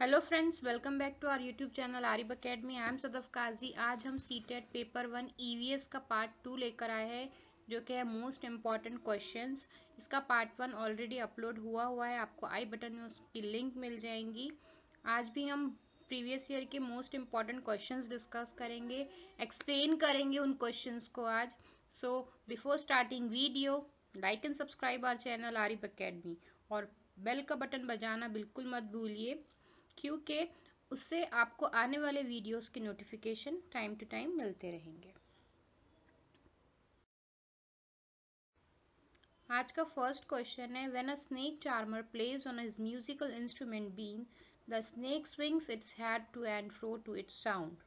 Hello friends, welcome back to our YouTube channel Arib academy. I am Sadaf Qazi. आज हम CTET paper 1 EVS का part 2 लेकर आए हैं, जो कि है मोस्ट इम्पॉर्टेंट क्वेश्चंस। इसका पार्ट 1 ऑलरेडी अपलोड हुआ है, आपको आई बटन में उसकी लिंक मिल जाएंगी। आज भी हम प्रीवियस ईयर के मोस्ट इम्पॉर्टेंट क्वेश्चंस डिस्कस करेंगे, एक्सप्लेन करेंगे उन क्वेश्चंस को आज। So before starting video, like and subscribe our channel Arib academy और बेल का बटन बजाना बिल्कुल मत भूलिए, क्योंकि उससे आपको आने वाले वीडियोस के नोटिफिकेशन टाइम टू टाइम मिलते रहेंगे। आज का फर्स्ट क्वेश्चन है, when a snake charmer plays on his musical instrument बीन, the snake swings its head to and fro to its sound.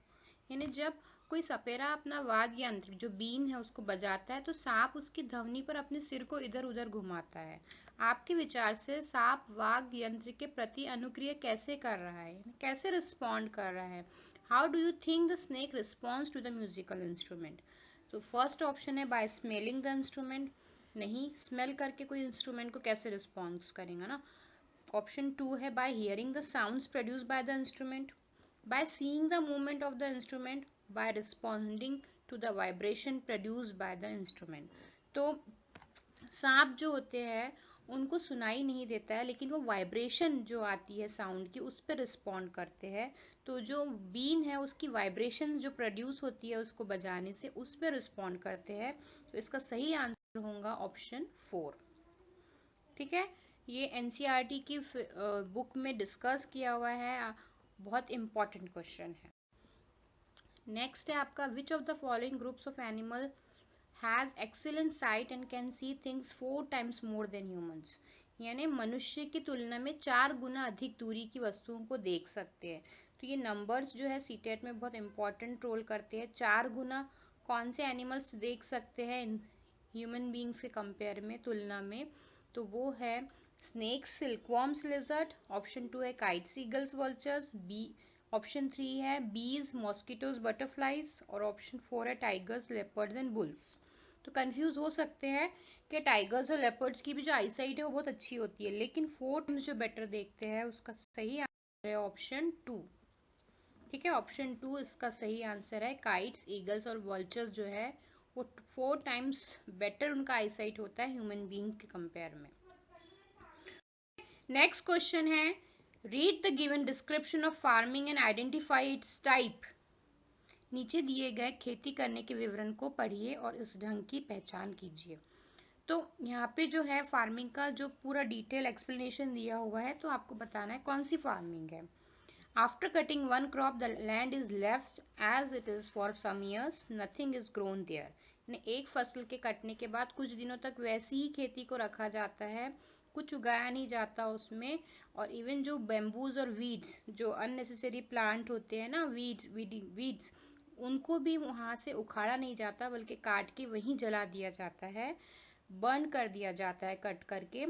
यानी जब कोई सपेरा अपना वाद्य यंत्र जो बीन है उसको बजाता है, तो सांप उसकी ध्वनि पर अपने सिर को इधर उधर घुमाता है। आपके विचार से सांप वाद्य यंत्र के प्रति अनुक्रिया कैसे कर रहा है, कैसे रिस्पॉन्ड कर रहा है? How do you think the snake responds to the musical instrument? तो फर्स्ट ऑप्शन है बाय स्मेलिंग द इंस्ट्रूमेंट। नहीं, स्मेल करके कोई इंस्ट्रूमेंट को कैसे रिस्पॉन्स करेगा ना। ऑप्शन 2 है bye hearing the sounds produce by the instrument, by seeing the movement of the instrument, by responding to the vibration produced by the instrument। तो सांप जो होते हैं उनको सुनाई नहीं देता है, लेकिन वो वाइब्रेशन जो आती है साउंड की उस पर रिस्पॉन्ड करते हैं। तो जो बीन है उसकी वाइब्रेशन जो प्रोड्यूस होती है उसको बजाने से उस पर रिस्पॉन्ड करते हैं। तो इसका सही आंसर होगा ऑप्शन 4। ठीक है, ये एनसीईआरटी की बुक में डिस्कस किया हुआ है, बहुत इंपॉर्टेंट क्वेश्चन है। नेक्स्ट है आपका, विच of the following groups of animal has excellent site and can see things 4 times more than humans. यानी मनुष्य की तुलना में 4 गुना अधिक दूरी की वस्तुओं को देख सकते हैं। तो ये नंबर्स जो है सीटेट में बहुत इंपॉर्टेंट रोल करते हैं। 4 गुना कौन से एनिमल्स देख सकते हैं ह्यूमन बींग्स के कंपेयर में, तुलना में? तो वो है स्नेक्स, सिल्कवॉर्म्स, लिजर्ड। ऑप्शन 2 है kites, eagles, vultures. B option 3 है बीज, मॉस्किटोज, बटरफ्लाइज। और ऑप्शन 4 है टाइगर्स, लेपर्ड्स एंड बुल्स। तो कंफ्यूज हो सकते हैं कि टाइगर्स और लेपर्ड्स की भी जो आईसाइट है वो बहुत अच्छी होती है, लेकिन 4 टाइम्स जो बेटर देखते हैं उसका सही आंसर है ऑप्शन 2। ठीक है, ऑप्शन 2 इसका सही आंसर है। काइट्स, ईगल्स और वल्चर्स जो है वो 4 टाइम्स बेटर उनका आईसाइट होता है ह्यूमन बींग के कंपेयर में। नेक्स्ट क्वेश्चन है, read the given description of farming and identify it's type. नीचे दिए गए खेती करने के विवरण को पढ़िए और इस ढंग की पहचान कीजिए। तो यहाँ पे जो है फार्मिंग का जो पूरा डिटेल एक्सप्लेनेशन दिया हुआ है, तो आपको बताना है कौन सी फार्मिंग है। After cutting one crop the land is left as it is for some years, nothing is grown there. यानी एक फसल के कटने के बाद कुछ दिनों तक वैसी ही खेती को रखा जाता है, कुछ उगाया नहीं जाता उसमें। और इवन जो बेम्बूज और वीड्स, जो अननेसेसरी प्लांट होते हैं ना, वीड्स, उनको भी वहाँ से उखाड़ा नहीं जाता, बल्कि काट के वहीं जला दिया जाता है, बर्न कर दिया जाता है कट करके,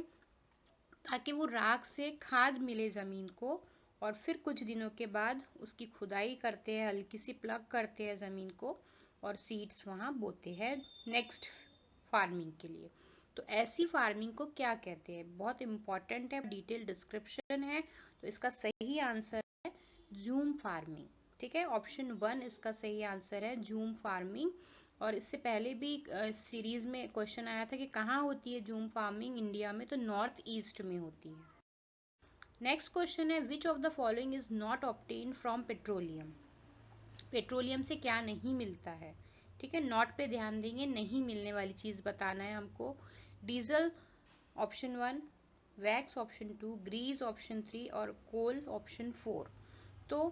ताकि वो राख से खाद मिले ज़मीन को। और फिर कुछ दिनों के बाद उसकी खुदाई करते हैं, हल्की सी प्लग करते हैं ज़मीन को और सीड्स वहाँ बोते हैं नेक्स्ट फार्मिंग के लिए। तो ऐसी फार्मिंग को क्या कहते हैं, बहुत इंपॉर्टेंट है, डिटेल डिस्क्रिप्शन है। तो इसका सही आंसर है जूम फार्मिंग। ठीक है, ऑप्शन 1 इसका सही आंसर है, जूम फार्मिंग। और इससे पहले भी सीरीज में क्वेश्चन आया था कि कहाँ होती है जूम फार्मिंग इंडिया में, तो नॉर्थ ईस्ट में होती है। नेक्स्ट क्वेश्चन है, विच of the following is not obtain from petroleum. Petroleum से क्या नहीं मिलता है? ठीक है, नॉट पे ध्यान देंगे, नहीं मिलने वाली चीज़ बताना है हमको। Diesel option 1, wax option 2, grease option 3 और कोल ऑप्शन 4। तो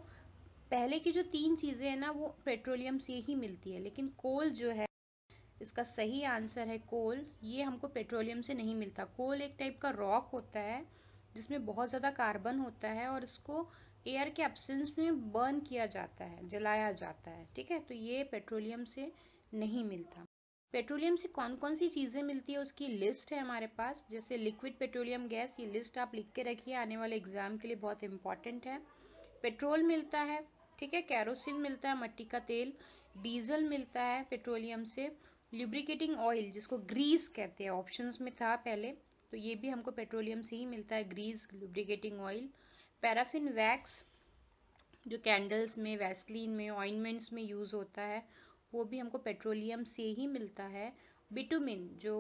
पहले की जो 3 चीज़ें हैं ना वो पेट्रोलियम से ही मिलती है, लेकिन कोल जो है, इसका सही आंसर है कोल, ये हमको पेट्रोलियम से नहीं मिलता। कोल एक टाइप का रॉक होता है जिसमें बहुत ज़्यादा कार्बन होता है और इसको एयर के एब्सेंस में बर्न किया जाता है, जलाया जाता है। ठीक है, तो ये पेट्रोलियम से नहीं मिलता। पेट्रोलियम से कौन कौन सी चीज़ें मिलती है उसकी लिस्ट है हमारे पास, जैसे लिक्विड पेट्रोलियम गैस, ये लिस्ट आप लिख के रखिए, आने वाले एग्जाम के लिए बहुत इंपॉर्टेंट है। पेट्रोल मिलता है, ठीक है, कैरोसिन मिलता है, मट्टी का तेल, डीजल मिलता है पेट्रोलियम से, लुब्रिकेटिंग ऑयल जिसको ग्रीस कहते हैं, ऑप्शंस में था पहले, तो ये भी हमको पेट्रोलियम से ही मिलता है, grease, lubricating oil. Paraffin wax जो कैंडल्स में, वैसलीन में, ऑइंटमेंट्स में यूज़ होता है, वो भी हमको पेट्रोलियम से ही मिलता है। बिटुमिन जो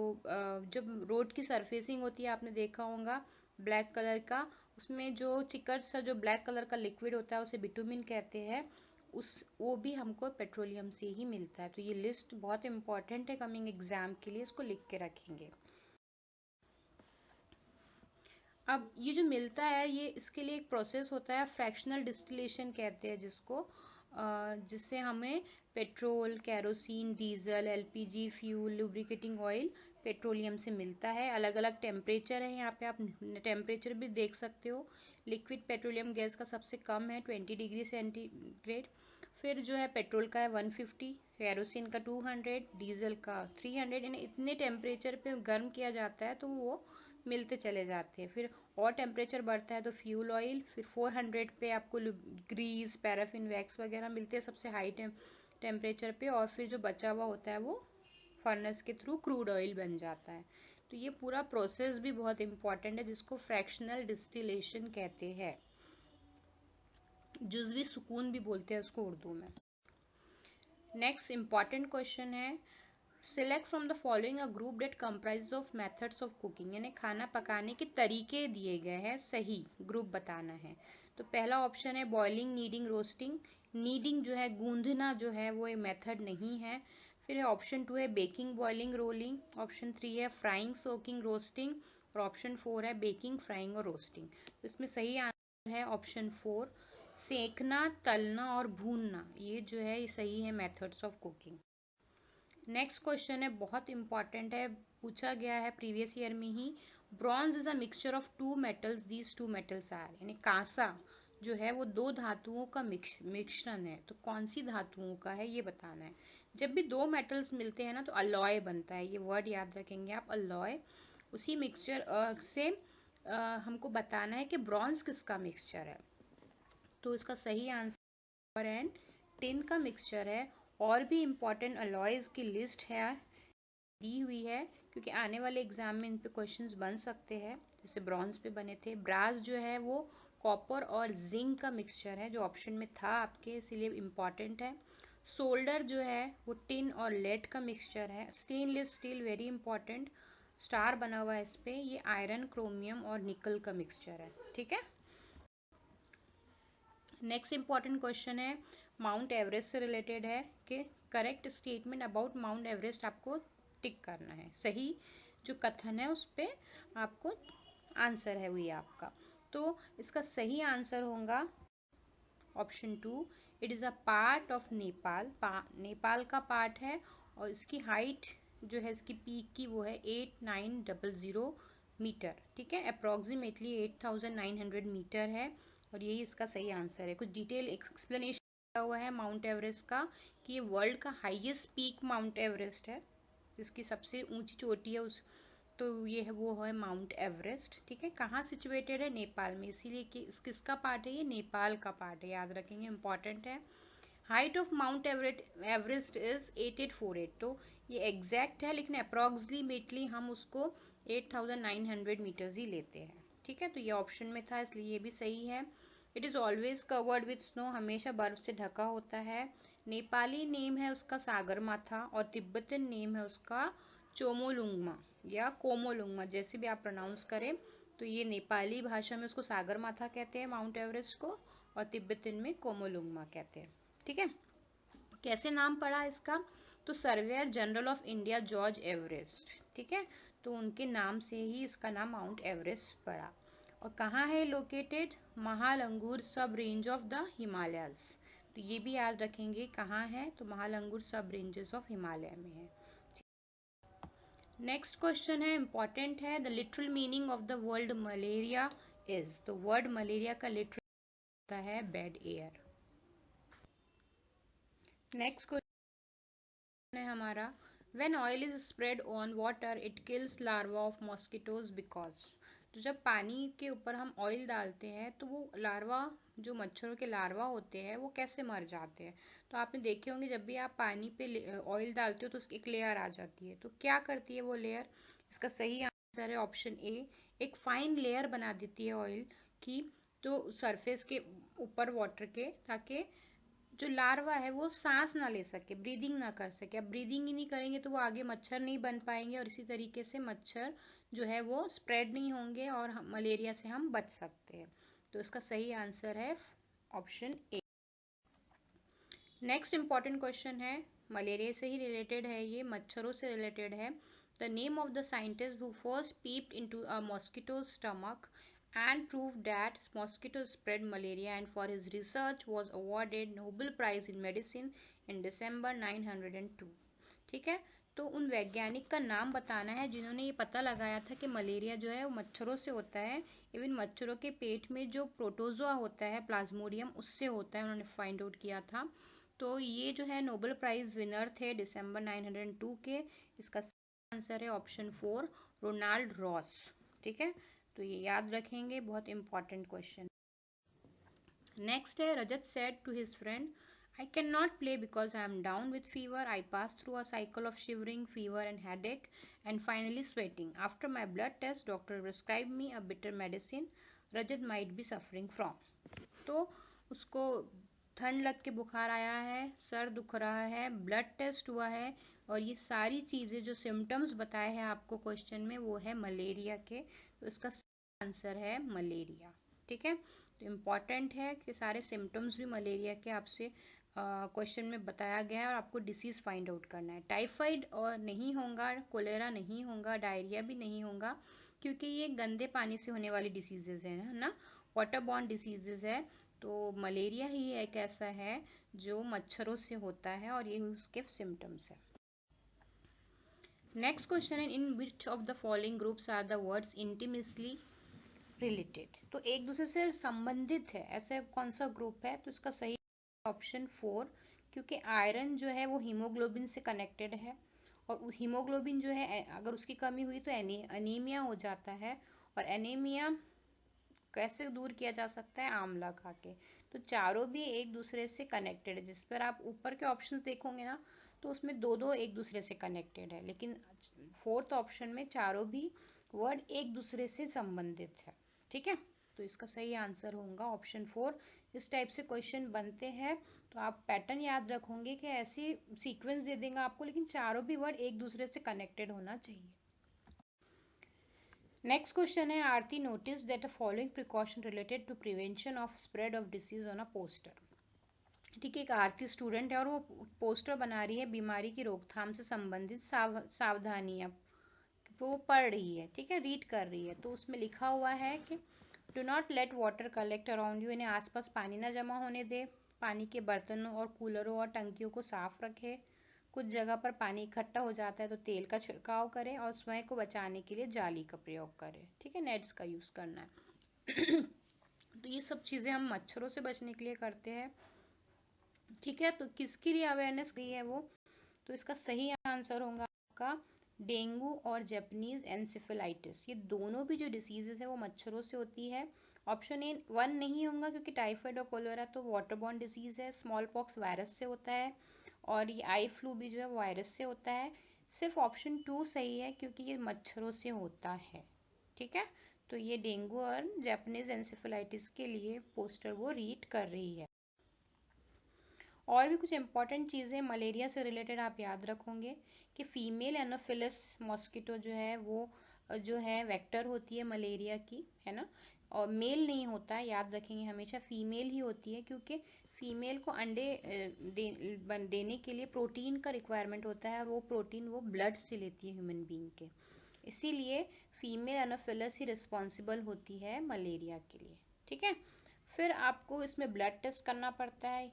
जब रोड की सरफेसिंग होती है, आपने देखा होगा ब्लैक कलर का, उसमें जो चिकट सा जो ब्लैक कलर का लिक्विड होता है उसे बिटुमिन कहते हैं, उस वो भी हमको पेट्रोलियम से ही मिलता है। तो ये लिस्ट बहुत इंपॉर्टेंट है कमिंग एग्जाम के लिए, इसको लिख के रखेंगे। अब ये जो मिलता है, ये इसके लिए एक प्रोसेस होता है, फ्रैक्शनल डिस्टिलेशन कहते हैं जिसको, जिससे हमें petrol, kerosene, diesel, LPG, fuel, lubricating oil petroleum से मिलता है। अलग अलग टेम्परेचर है, यहाँ पे आप टेम्परेचर भी देख सकते हो। लिक्विड पेट्रोलियम गैस का सबसे कम है 20 डिग्री सेंटीग्रेड। फिर जो है पेट्रोल का है 150, केरोसिन का 200, डीजल का 300, यानी इतने टेम्परेचर पे गर्म किया जाता है तो वो मिलते चले जाते हैं। फिर और टेम्परेचर बढ़ता है तो फ्यूल ऑयल, फिर 400 पे आपको ग्रीस, पैराफिन वैक्स वगैरह मिलते हैं सबसे हाई टेम्परेचर पे, और फिर जो बचा हुआ होता है वो फर्नेस के थ्रू क्रूड ऑयल बन जाता है। तो ये पूरा प्रोसेस भी बहुत इंपॉर्टेंट है, जिसको फ्रैक्शनल डिस्टिलेशन कहते हैं, जुज़वी सुकून भी बोलते हैं उसको उर्दू में। नेक्स्ट इंपॉर्टेंट क्वेश्चन है, select from the following a group that comprise of methods of cooking, यानी खाना पकाने के तरीके दिए गए हैं, सही ग्रुप बताना है। तो पहला ऑप्शन है बॉइलिंग, नीडिंग, रोस्टिंग। नीडिंग जो है, गूंदना जो है, वो एक मेथड नहीं है। फिर है ऑप्शन 2 है बेकिंग, बॉइलिंग, रोलिंग। ऑप्शन 3 है फ्राइंग, सोकिंग, रोस्टिंग। और ऑप्शन 4 है बेकिंग, फ्राइंग और रोस्टिंग। तो इसमें सही आंसर है ऑप्शन 4, सेकना, तलना और भूनना। ये जो है ये सही है methods of cooking. Next question है, बहुत इंपॉर्टेंट है, पूछा गया है प्रीवियस ईयर में ही। Bronze is a mixture of two metals, these two metals are, यानी कांसा जो है वो दो धातुओं का मिश्रण है। तो कौन सी धातुओं का है ये बताना है। जब भी दो मेटल्स मिलते हैं ना तो अलॉय बनता है, ये वर्ड याद रखेंगे आप, अलॉय। उसी मिक्सचर से हमको बताना है कि ब्रॉन्ज किसका मिक्सचर है। तो इसका सही आंसर एंड टिन का मिक्सचर है। और भी इम्पॉर्टेंट अलॉयज़ की लिस्ट है दी हुई है, क्योंकि आने वाले एग्जाम में इन पे क्वेश्चंस बन सकते हैं, जैसे ब्रॉन्ज पे बने थे। ब्रास जो है वो कॉपर और जिंक का मिक्सचर है, जो ऑप्शन में था आपके, इसीलिए इम्पॉर्टेंट है। सोल्डर जो है वो टिन और लेड का मिक्सचर है। Stainless steel very important, star बना हुआ है इस पे, ये आयरन, क्रोमियम और निकल का मिक्सचर है। ठीक है। नेक्स्ट इंपॉर्टेंट क्वेश्चन है, माउंट एवरेस्ट से रिलेटेड है, कि correct statement about mount Everest आपको टिक करना है। सही जो कथन है उस पर आपको आंसर है वही आपका। तो इसका सही आंसर होगा option 2, it is a part of Nepal. Nepal का पार्ट है, और इसकी हाइट जो है इसकी पीक की वो है 8900 मीटर। ठीक है, अप्रॉक्सीमेटली 8900 मीटर है, और यही इसका सही आंसर है। कुछ डिटेल एक्सप्लेनेशन दिया हुआ है माउंट एवरेस्ट का, कि ये वर्ल्ड का हाईएस्ट पीक माउंट एवरेस्ट है, इसकी सबसे ऊंची चोटी है उस, तो ये है वो है माउंट एवरेस्ट। ठीक है, कहाँ सिचुएटेड है, नेपाल में, इसीलिए कि किसका पार्ट है, ये नेपाल का पार्ट है, याद रखेंगे, इंपॉर्टेंट है। Height of mount Everest is 8848, तो ये एग्जैक्ट है, लेकिन अप्रॉक्सीमेटली हम उसको 8900 मीटर्स ही लेते हैं। ठीक है, तो ये ऑप्शन में था, इसलिए ये भी सही है। It is always covered with snow, हमेशा बर्फ से ढका होता है। नेपाली नेम है उसका सागरमाथा, और तिब्बतन नेम है उसका चोमोलुंगमा या कोमोलुंगमा, जैसे भी आप प्रोनाउंस करें। तो ये नेपाली भाषा में उसको सागरमाथा कहते हैं माउंट एवरेस्ट को, और तिब्बतन में कोमोलुंगमा कहते हैं। ठीक है, कैसे नाम पड़ा इसका, तो surveyor general of India George Everest, ठीक है, तो उनके नाम से ही इसका नाम माउंट एवरेस्ट पड़ा। और कहाँ है लोकेटेड, महालंगूर सब रेंज ऑफ द हिमालयस। तो ये भी याद रखेंगे कहाँ है, तो महालंगूर सब रेंजेस ऑफ हिमालय में है। नेक्स्ट क्वेश्चन है, इंपॉर्टेंट है, the literal meaning of the word malaria is, तो वर्ड मलेरिया का लिटरल होता है बैड एयर। नेक्स्ट क्वेश्चन है हमारा, when oil is spread on water it kills larva of mosquitoes because, तो जब पानी के ऊपर हम ऑयल डालते हैं तो वो लार्वा, जो मच्छरों के लार्वा होते हैं, वो कैसे मर जाते हैं। तो आपने देखे होंगे जब भी आप पानी पे ऑयल डालते हो तो उसकी एक लेयर आ जाती है, तो क्या करती है वो लेयर, इसका सही आंसर है ऑप्शन ए, एक फाइन लेयर बना देती है ऑयल की। तो सरफेस के ऊपर वाटर के, ताकि जो लार्वा है वो सांस ना ले सके, ब्रीदिंग ना कर सके। अब ब्रीदिंग ही नहीं करेंगे तो वो आगे मच्छर नहीं बन पाएंगे, और इसी तरीके से मच्छर जो है वो स्प्रेड नहीं होंगे और मलेरिया से हम बच सकते हैं। तो इसका सही आंसर है option A. Next important question है, मलेरिया से ही रिलेटेड है, ये मच्छरों से रिलेटेड है। The name of the scientist who first peeped into a mosquito stomach and proved that mosquitoes spread malaria, and for his research was awarded Nobel Prize in Medicine in December 902। ठीक है, तो उन वैज्ञानिक का नाम बताना है जिन्होंने ये पता लगाया था कि मलेरिया जो है वो मच्छरों से होता है। इवन मच्छरों के पेट में जो प्रोटोजोआ होता है, प्लाज्मोडियम, उससे होता है, उन्होंने फाइंड आउट किया था। तो ये जो है नोबेल प्राइज विनर थे दिसंबर 902 के। इसका आंसर है ऑप्शन 4, रोनाल्ड रॉस। ठीक है, तो ये याद रखेंगे, बहुत इंपॉर्टेंट क्वेश्चन। नेक्स्ट है, Rajat said to his friend, I can not play because I am down with fever, I pass through a cycle of shivering, fever and headache and finally sweating. After my blood test doctor prescribe me a bitter medicine Rajat might be suffering from. तो उसको ठंड लग के बुखार आया है, sir दुख रहा है, ब्लड टेस्ट हुआ है, और ये सारी चीज़ें जो सिम्टम्स बताए हैं आपको क्वेश्चन में वो है मलेरिया के। तो इसका आंसर है मलेरिया। ठीक है, तो इम्पॉर्टेंट है कि सारे सिम्टम्स भी मलेरिया के आपसे क्वेश्चन में बताया गया है, और आपको डिसीज़ फाइंड आउट करना है। टाइफाइड और नहीं होगा, कोलेरा नहीं होगा, डायरिया भी नहीं होगा, क्योंकि ये गंदे पानी से होने वाली डिसीजेज है ना, वाटर बॉर्न डिसीजेज है। तो मलेरिया ही एक ऐसा है जो मच्छरों से होता है, और ये उसके सिम्टम्स है। नेक्स्ट क्वेश्चन है, in which of the following groups are the words intimately related. तो एक दूसरे से संबंधित है, ऐसे कौन सा ग्रुप है? तो इसका सही ऑप्शन 4, क्योंकि आयरन जो है वो हीमोग्लोबिन से कनेक्टेड है, और उस हीमोग्लोबिन जो है अगर उसकी कमी हुई तो एनीमिया हो जाता है, और एनीमिया कैसे दूर किया जा सकता है? आंवला खा के। तो चारों भी एक दूसरे से कनेक्टेड है, जिस पर आप ऊपर के ऑप्शंस देखोगे ना तो उसमें दो दो एक दूसरे से कनेक्टेड है, लेकिन फोर्थ ऑप्शन में चारों भी वर्ड एक दूसरे से संबंधित है। ठीक है, तो इसका सही आंसर होगा ऑप्शन 4। इस टाइप से क्वेश्चन बनते हैं, तो आप पैटर्न याद रखोगे कि ऐसी सीक्वेंस दे देंगे आपको, लेकिन चारों भी वर्ड एक दूसरे से कनेक्टेड होना चाहिए। नेक्स्ट क्वेश्चन है, Aarti notice that a following precaution related to prevention of spread of disease on a poster. ठीक है, एक आरती स्टूडेंट है और वो पोस्टर बना रही है बीमारी की रोकथाम से संबंधित सावधानियाँ, वो पढ़ रही है, ठीक है, रीड कर रही है। तो उसमें लिखा हुआ है कि do not let water collect around you, इन्हें आसपास पानी ना जमा होने दे, पानी के बर्तनों और कूलरों और टंकियों को साफ रखे, कुछ जगह पर पानी इकट्ठा हो जाता है तो तेल का छिड़काव करें, और स्वयं को बचाने के लिए जाली का प्रयोग करें। ठीक है, नेट्स का यूज़ करना है। तो ये सब चीज़ें हम मच्छरों से बचने के लिए करते हैं। ठीक है, तो किसके लिए अवेयरनेस की है वो? तो इसका सही आंसर होगा आपका डेंगू और जापानीज एनसेफेलाइटिस। ये दोनों भी जो डिसीजेज है वो मच्छरों से होती है। ऑप्शन ए 1 नहीं होगा, क्योंकि टाइफाइड और कोलेरा तो वाटरबॉर्न डिसीज है, स्मॉल पॉक्स वायरस से होता है, और ये आई फ्लू भी जो है वायरस से होता है। सिर्फ ऑप्शन 2 सही है, क्योंकि ये मच्छरों से होता है। ठीक है, तो ये डेंगू और जापानीज एनसेफेलाइटिस के लिए पोस्टर वो रीड कर रही है। और भी कुछ इंपॉर्टेंट चीज़ें मलेरिया से रिलेटेड आप याद रखोगे कि फीमेल एनोफिलस मॉस्किटो जो है वो जो है वेक्टर होती है मलेरिया की, है ना, और मेल नहीं होता है, याद रखेंगे हमेशा फीमेल ही होती है, क्योंकि फीमेल को अंडे देने के लिए प्रोटीन का रिक्वायरमेंट होता है, और वो प्रोटीन वो ब्लड से लेती है ह्यूमन बींग के, इसीलिए फीमेल एनोफिलस ही रिस्पॉन्सिबल होती है मलेरिया के लिए। ठीक है, फिर आपको इसमें ब्लड टेस्ट करना पड़ता है।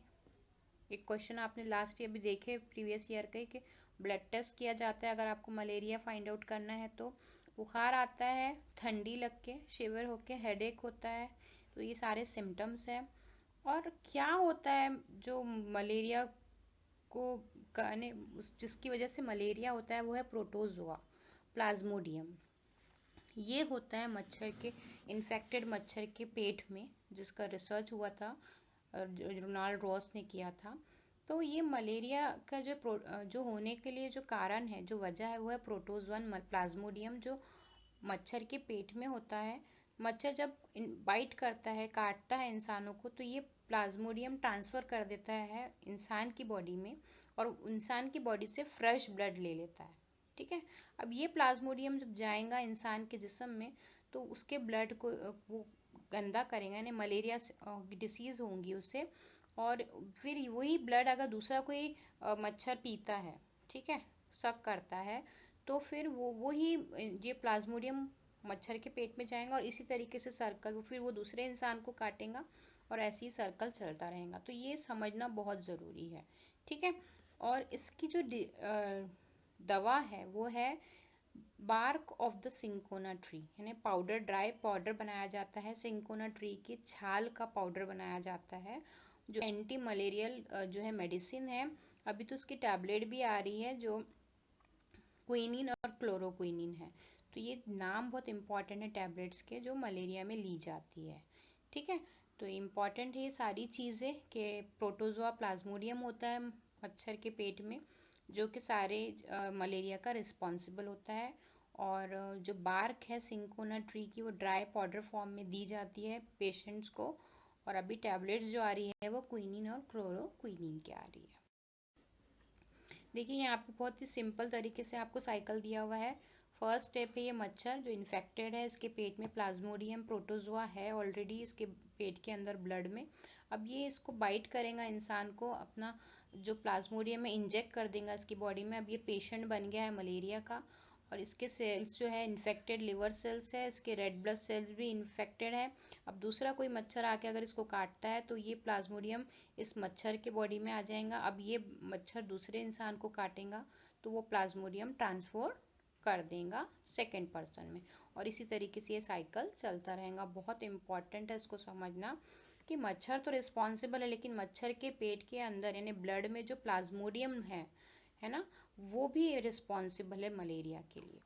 एक क्वेश्चन आपने लास्ट ईयर भी देखे प्रीवियस ईयर के कि ब्लड टेस्ट किया जाता है अगर आपको मलेरिया फाइंड आउट करना है तो। बुखार आता है, ठंडी लग के, शिवर होके, हेडेक होता है, तो ये सारे सिम्टम्स हैं। और क्या होता है जो मलेरिया को कहने जिसकी वजह से मलेरिया होता है वो है प्रोटोजोआ, प्लाज्मोडियम। ये होता है मच्छर के, इन्फेक्टेड मच्छर के पेट में, जिसका रिसर्च हुआ था, रोनाल्ड रॉस ने किया था। तो ये मलेरिया का जो होने के लिए जो कारण है, जो वजह है, वो है प्रोटोजोअन प्लाज्मोडियम, जो मच्छर के पेट में होता है। मच्छर जब बाइट करता है, काटता है इंसानों को, तो ये प्लाज्मोडियम ट्रांसफ़र कर देता है इंसान की बॉडी में और इंसान की बॉडी से फ्रेश ब्लड ले लेता है। ठीक है। अब ये प्लाज्मोडियम जब जाएगा इंसान के जिस्म में तो उसके ब्लड को वो गंदा करेगा, यानी मलेरिया डिसीज़ होंगी उससे। और फिर वही ब्लड अगर दूसरा कोई मच्छर पीता है, ठीक है, सक करता है, तो फिर वही ये प्लाज्मोडियम मच्छर के पेट में जाएगा और इसी तरीके से सर्कल फिर वो दूसरे इंसान को काटेगा और ऐसे ही सर्कल चलता रहेगा। तो ये समझना बहुत ज़रूरी है। ठीक है। और इसकी जो दवा है वो है bark of the cinchona tree, यानी पाउडर, ड्राई पाउडर बनाया जाता है। सिंकोना ट्री की छाल का पाउडर बनाया जाता है जो एंटी मलेरियल जो है मेडिसिन है। अभी तो उसकी टैबलेट भी आ रही है जो क्विनिन और क्लोरोक्विनिन है। तो ये नाम बहुत इंपॉर्टेंट है टैबलेट्स के जो मलेरिया में ली जाती है। ठीक है। तो इम्पॉर्टेंट है ये सारी चीज़ें कि प्रोटोजोआ प्लाज्मोडियम होता है मच्छर के पेट में जो कि सारे मलेरिया का रिस्पॉन्सिबल होता है। और जो बार्क है सिंकोना ट्री की वो ड्राई पाउडर फॉर्म में दी जाती है पेशेंट्स को। और अभी टैबलेट्स जो आ रही है वो क्विनिन और क्लोरोक्विनिन की आ रही है। देखिए यहाँ पे बहुत ही सिंपल तरीके से आपको साइकिल दिया हुआ है। फर्स्ट स्टेप है ये मच्छर जो इन्फेक्टेड है, इसके पेट में प्लाज्मोडियम प्रोटोजोआ है ऑलरेडी इसके पेट के अंदर ब्लड में। अब ये इसको बाइट करेगा इंसान को, अपना जो प्लाज्मोडियम में इंजेक्ट कर देगा इसकी बॉडी में। अब ये पेशेंट बन गया है मलेरिया का और इसके सेल्स जो है इन्फेक्टेड लिवर सेल्स है, इसके रेड ब्लड सेल्स भी इन्फेक्टेड है। अब दूसरा कोई मच्छर आके अगर इसको काटता है तो ये प्लाज्मोडियम इस मच्छर के बॉडी में आ जाएगा। अब ये मच्छर दूसरे इंसान को काटेगा तो वो प्लाज्मोडियम ट्रांसफर कर देगा सेकेंड पर्सन में और इसी तरीके से ये साइकिल चलता रहेगा। बहुत इंपॉर्टेंट है इसको समझना कि मच्छर तो रिस्पॉन्सिबल है लेकिन मच्छर के पेट के अंदर यानी ब्लड में जो प्लाज्मोडियम है ना, वो भी रिस्पॉन्सिबल है मलेरिया के लिए।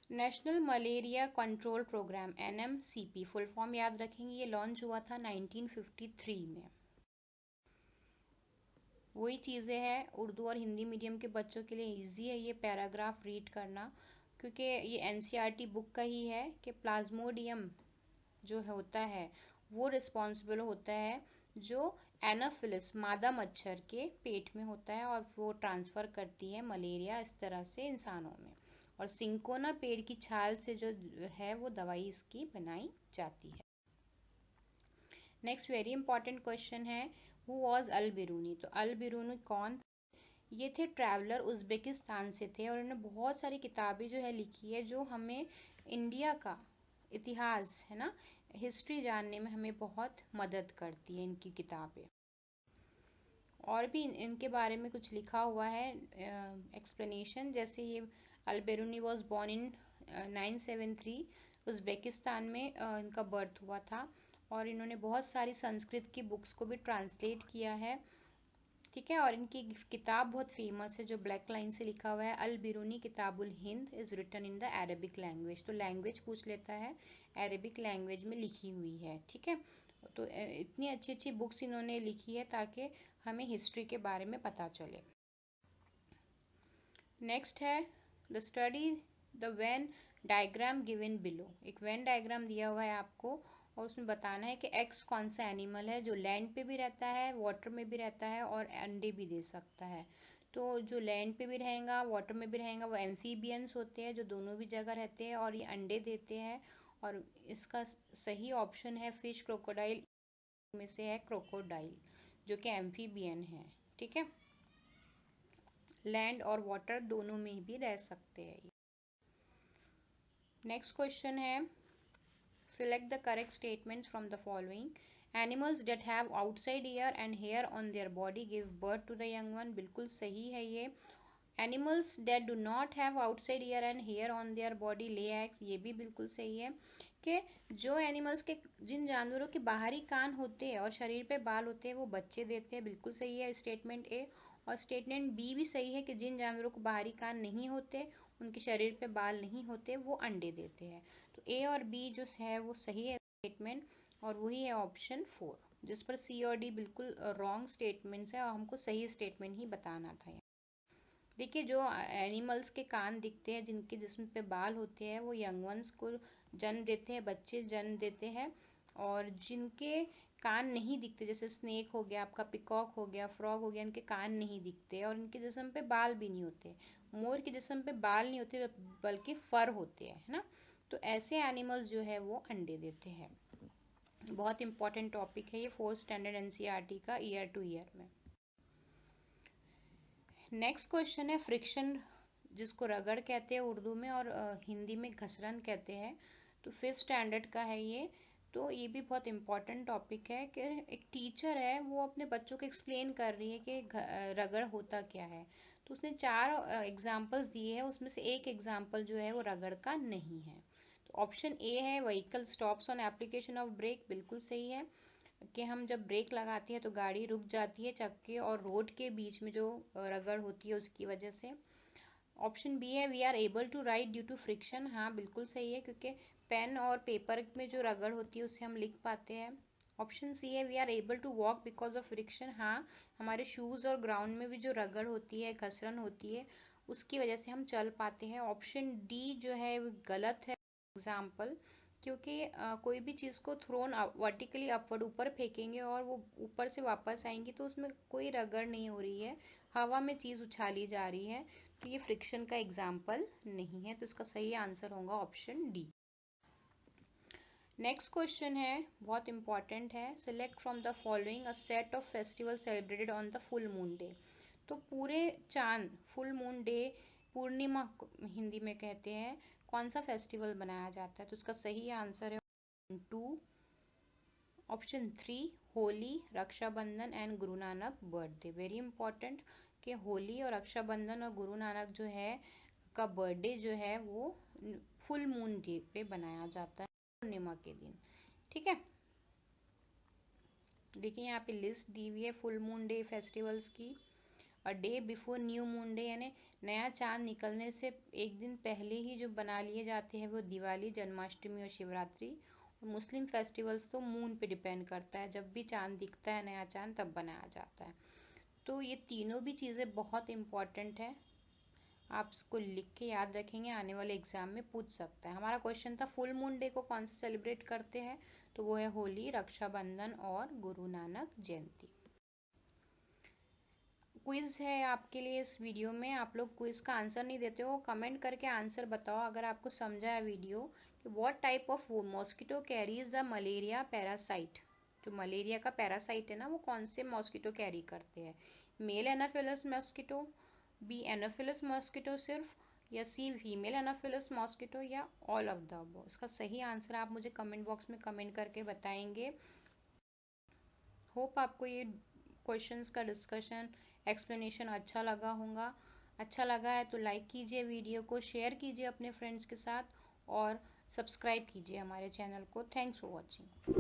National malaria control programme NMCP full form याद रखेंगे, ये लॉन्च हुआ था 1953 में। वही चीज़ें हैं, उर्दू और हिंदी मीडियम के बच्चों के लिए इजी है ये पैराग्राफ रीड करना क्योंकि ये NCERT बुक का ही है कि प्लाज्मोडियम जो होता है वो रिस्पॉन्सिबल होता है जो एनाफिलिस मादा मच्छर के पेट में होता है और वो ट्रांसफ़र करती है मलेरिया इस तरह से इंसानों में। और सिंकोना पेड़ की छाल से जो है वो दवाई इसकी बनाई जाती है। नेक्स्ट वेरी इंपॉर्टेंट क्वेश्चन है हु वॉज अल बिरूनी। तो अल बिरूनी कौन? ये थे ट्रैवलर, उज़्बेकिस्तान से थे और इन्होंने बहुत सारी किताबें जो है लिखी है जो हमें इंडिया का इतिहास है ना, हिस्ट्री जानने में हमें बहुत मदद करती है इनकी किताबें। और भी इनके बारे में कुछ लिखा हुआ है एक्सप्लेनेशन, जैसे ये अल-बिरूनी वॉज बॉर्न इन 973 उज़्बेकिस्तान में इनका बर्थ हुआ था और इन्होंने बहुत सारी संस्कृत की बुक्स को भी ट्रांसलेट किया है। ठीक है। और इनकी किताब बहुत फेमस है जो ब्लैक लाइन से लिखा हुआ है, Al Biruni Kitabul Hind is written in the Arabic language. तो लैंग्वेज पूछ लेता है, अरेबिक लैंग्वेज में लिखी हुई है। ठीक है। तो इतनी अच्छी अच्छी बुक्स इन्होंने लिखी है ताकि हमें हिस्ट्री के बारे में पता चले। नेक्स्ट है the study the Venn diagram given below. एक वेन डायग्राम दिया हुआ है आपको और उसमें बताना है कि एक्स कौन सा एनिमल है जो लैंड पे भी रहता है, वाटर में भी रहता है और अंडे भी दे सकता है। तो जो लैंड पे भी रहेगा, वाटर में भी रहेगा, वो एम्फीबियंस होते हैं जो दोनों भी जगह रहते हैं और ये अंडे देते हैं। और इसका सही ऑप्शन है फिश, क्रोकोडाइल में से है क्रोकोडाइल जो कि एम्फीबियन है। ठीक है। लैंड और वाटर दोनों में भी रह सकते हैं। नेक्स्ट क्वेश्चन है select the correct statements from the following. Animals that have outside ear and hair on their body give birth to the young one. बिल्कुल सही है ये। Animals that do not have outside ear and hair on their body lay eggs. ये भी बिल्कुल सही है कि जो एनिमल्स के, जिन जानवरों के बाहरी कान होते हैं और शरीर पे बाल होते हैं वो बच्चे देते हैं। बिल्कुल सही है स्टेटमेंट ए। और स्टेटमेंट बी भी सही है कि जिन जानवरों को बाहरी कान नहीं होते, उनके शरीर पे बाल नहीं होते, वो अंडे देते हैं। तो ए और बी जो है वो सही है स्टेटमेंट और वही है ऑप्शन 4, जिस पर सी और डी बिल्कुल रॉन्ग स्टेटमेंट्स है और हमको सही स्टेटमेंट ही बताना था। देखिए, जो एनिमल्स के कान दिखते हैं, जिनके जिस्म पे बाल होते हैं, वो यंग वंस को जन्म देते हैं, बच्चे जन्म देते हैं। और जिनके कान नहीं दिखते, जैसे स्नेक हो गया, आपका पिकॉक हो गया, फ्रॉग हो गया, इनके कान नहीं दिखते और इनके जिस्म पे बाल भी नहीं होते। मोर के जिस्म पे बाल नहीं होते, बल्कि फर होते हैं, है ना। तो ऐसे एनिमल्स जो है वो अंडे देते हैं। बहुत इंपॉर्टेंट टॉपिक है ये, 4th स्टैंडर्ड एनसीईआरटी का ईयर टू ईयर में। नेक्स्ट क्वेश्चन है फ्रिक्शन, जिसको रगड़ कहते हैं उर्दू में और हिंदी में घसरन कहते हैं। तो 5th स्टैंडर्ड का है ये। तो ये भी बहुत इंपॉर्टेंट टॉपिक है कि एक टीचर है, वो अपने बच्चों को एक्सप्लेन कर रही है कि रगड़ होता क्या है। तो उसने 4 एग्जाम्पल्स दिए हैं, उसमें से एक एग्जाम्पल जो है वो रगड़ का नहीं है। तो ऑप्शन ए है vehicle stops on application of brake, बिल्कुल सही है कि हम जब ब्रेक लगाते हैं तो गाड़ी रुक जाती है चक्के और रोड के बीच में जो रगड़ होती है उसकी वजह से। ऑप्शन बी है we are able to write due to friction, हाँ बिल्कुल सही है, क्योंकि पेन और पेपर में जो रगड़ होती है उससे हम लिख पाते हैं। ऑप्शन सी है we are able to walk because of friction, हाँ हमारे शूज़ और ग्राउंड में भी जो रगड़ होती है, घसरन होती है, उसकी वजह से हम चल पाते हैं। ऑप्शन डी जो है वो गलत है एग्जाम्पल, क्योंकि कोई भी चीज़ को थ्रोन वर्टिकली अपवर्ड ऊपर फेंकेंगे और वो ऊपर से वापस आएंगी तो उसमें कोई रगड़ नहीं हो रही है, हवा में चीज़ उछाली जा रही है। तो ये फ्रिक्शन का एग्जाम्पल नहीं है, तो इसका सही आंसर होगा ऑप्शन डी। नेक्स्ट क्वेश्चन है, बहुत इंपॉर्टेंट है, select from the following a set of festival celebrated on the full moon day. तो पूरे चांद, फुल मून डे, पूर्णिमा हिंदी में कहते हैं, कौन सा फेस्टिवल बनाया जाता है। तो उसका सही आंसर है 2। Option 3 Holi, Rakshabandhan and Guru Nanak birthday. Very important कि होली और रक्षाबंधन और गुरु नानक जो है का बर्थडे जो है वो फुल मून डे पे बनाया जाता है, पूर्णिमा के दिन। ठीक है, देखिए यहाँ पे लिस्ट दी हुई है फुल मून डे फेस्टिवल्स की। और day before new moon day, यानी नया चांद निकलने से एक दिन पहले ही जो बना लिए जाते हैं वो दिवाली, जन्माष्टमी और शिवरात्रि। और मुस्लिम फेस्टिवल्स तो मून पे डिपेंड करता है, जब भी चांद दिखता है नया चांद तब बनाया जाता है। तो ये तीनों भी चीज़ें बहुत इंपॉर्टेंट है, आप इसको लिख के याद रखेंगे, आने वाले एग्जाम में पूछ सकता है। हमारा क्वेश्चन था फुल मून डे को कौन से सेलिब्रेट करते हैं, तो वो है होली, रक्षाबंधन और गुरु नानक जयंती। क्विज है आपके लिए इस वीडियो में, आप लोग क्विज का आंसर नहीं देते हो, कमेंट करके आंसर बताओ अगर आपको समझा है वीडियो, कि what type of mosquito carries the malaria parasite. जो मलेरिया का पैरासाइट है ना, वो कौन से मॉस्किटो कैरी करते हैं। Male anopheles mosquito, B anopheles mosquito सिर्फ, या सी फीमेल एनाफिलस मॉस्किटो, या ऑल ऑफ द अबव। इसका सही आंसर आप मुझे कमेंट बॉक्स में कमेंट करके बताएंगे। होप आपको ये क्वेश्चंस का डिस्कशन, एक्सप्लेनेशन अच्छा लगा होगा। अच्छा लगा है तो लाइक कीजिए वीडियो को, शेयर कीजिए अपने फ्रेंड्स के साथ और सब्सक्राइब कीजिए हमारे चैनल को। Thanks for watching.